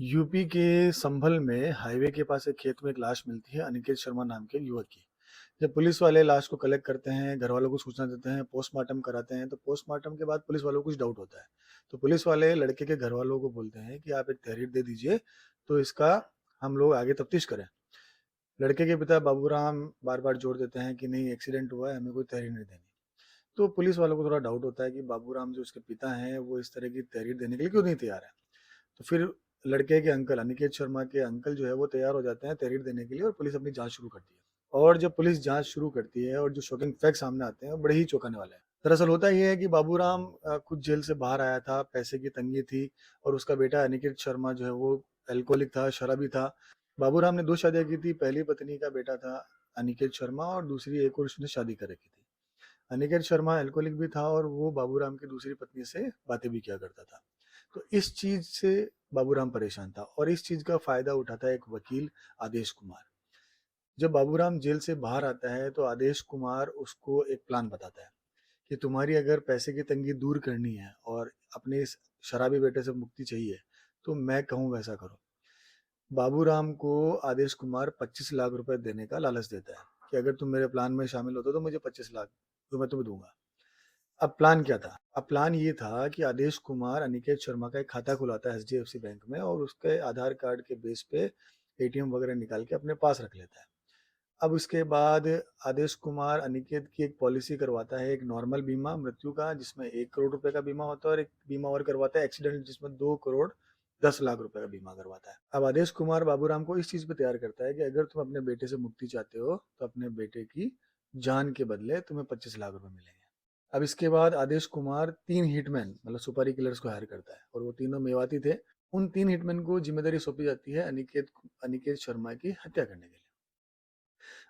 UP के संभल में highway के पास एक खेत में एक लाश मिलती है अनिकेत शर्मा नाम के युवक की। जब पुलिस वाले लाश को कलेक्ट करते हैं, घर वालों को सूचना देते हैं, पोस्टमार्टम कराते हैं, तो पोस्टमार्टम के बाद पुलिस वालों को कुछ डाउट होता है। तो पुलिस वाले लड़के के घर वालों को बोलते हैं कि आप एक तहरीर दे दीजिए, तो इसका हम लोग आगे तफ्तीश करें। लड़के के पिता बाबूराम बार बार जोर देते हैं कि नहीं, एक्सीडेंट हुआ है, हमें कोई तहरीर नहीं देनी। तो पुलिस वालों को थोड़ा डाउट होता है कि बाबूराम जो उसके पिता हैं वो इस तरह की तहरीर देने के लिए क्यों नहीं तैयार है। तो फिर लड़के के अंकल, अनिकेत शर्मा के अंकल जो है वो तैयार हो जाते हैं तहरीर देने के लिए, और पुलिस अपनी जांच शुरू करती है। और जब पुलिस जांच शुरू करती है और जो शॉकिंग फैक्ट सामने आते हैं वो बड़े ही चौंकाने वाले हैं। दरअसल होता ये है कि बाबूराम खुद जेल से बाहर आया था, पैसे की तंगी थी, और उसका बेटा अनिकेत शर्मा जो है वो अल्कोहलिक था, शराबी था। बाबूराम ने 2 शादियाँ की थी, पहली पत्नी का बेटा था अनिकेत शर्मा, और दूसरी एक और उसने शादी कर रखी थी। अनिकेत शर्मा अल्कोहलिक भी था और वो बाबूराम की दूसरी पत्नी से बातें भी किया करता था। तो इस चीज से बाबूराम परेशान था, और इस चीज का फायदा उठाता है एक वकील, आदेश कुमार। जब बाबूराम जेल से बाहर आता है तो आदेश कुमार उसको एक प्लान बताता है कि तुम्हारी अगर पैसे की तंगी दूर करनी है और अपने इस शराबी बेटे से मुक्ति चाहिए, तो मैं कहूँ वैसा करो। बाबूराम को आदेश कुमार 25 लाख रुपए देने का लालच देता है कि अगर तुम मेरे प्लान में शामिल होते हो तो मुझे 25 लाख तो मैं तुम्हें दूंगा। अब प्लान क्या था? अब प्लान ये था कि आदेश कुमार अनिकेत शर्मा का एक खाता खुलाता है एचडीएफसी बैंक में, और उसके आधार कार्ड के बेस पे एटीएम वगैरह निकाल के अपने पास रख लेता है। अब उसके बाद आदेश कुमार अनिकेत की एक पॉलिसी करवाता है, एक नॉर्मल बीमा मृत्यु का जिसमें 1 करोड़ रुपए का बीमा होता है, और एक बीमा और करवाता है एक्सीडेंट जिसमें 2 करोड़ 10 लाख रुपए का बीमा करवाता है। अब आदेश कुमार बाबूराम को इस चीज पे तैयार करता है कि अगर तुम अपने बेटे से मुक्ति चाहते हो तो अपने बेटे की जान के बदले तुम्हें 25 लाख रुपए मिलेंगे। अब इसके बाद आदेश कुमार 3 हिटमैन मतलब सुपारी किलर्स को हायर करता है, और वो तीनों मेवाती थे। उन 3 हिटमैन को जिम्मेदारी सौंपी जाती है अनिकेत अनिकेत शर्मा की हत्या करने के लिए।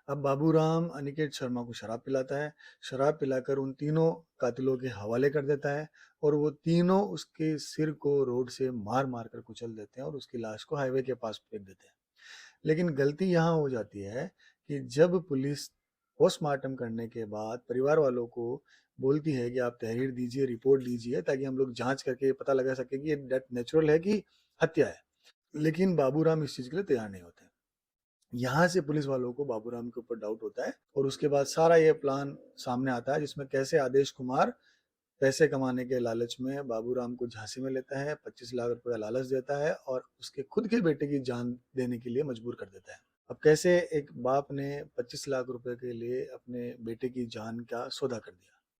अब बाबूराम अनिकेत शर्मा को शराब पिलाता है, शराब पिलाकर उन तीनों कातिलों के हवाले कर देता है, और वो तीनों उसके सिर को रोड से मार मार कर कुचल देते हैं और उसकी लाश को हाईवे के पास फेंक देते हैं। लेकिन गलती यहाँ हो जाती है कि जब पुलिस पोस्टमार्टम करने के बाद परिवार वालों को बोलती है कि आप तहरीर दीजिए, रिपोर्ट दीजिए, ताकि हम लोग जांच करके पता लगा सके कि ये डेथ नेचुरल है कि हत्या है, लेकिन बाबूराम इस चीज के लिए तैयार नहीं होते। यहाँ से पुलिस वालों को बाबूराम के ऊपर डाउट होता है, और उसके बाद सारा ये प्लान सामने आता है जिसमें कैसे आदेश कुमार पैसे कमाने के लालच में बाबूराम को झांसे में लेता है, 25 लाख रुपए का लालच देता है, और उसके खुद के बेटे की जान देने के लिए मजबूर कर देता है। अब कैसे एक बाप ने 25 लाख रुपए के लिए अपने बेटे की जान का सौदा कर दिया।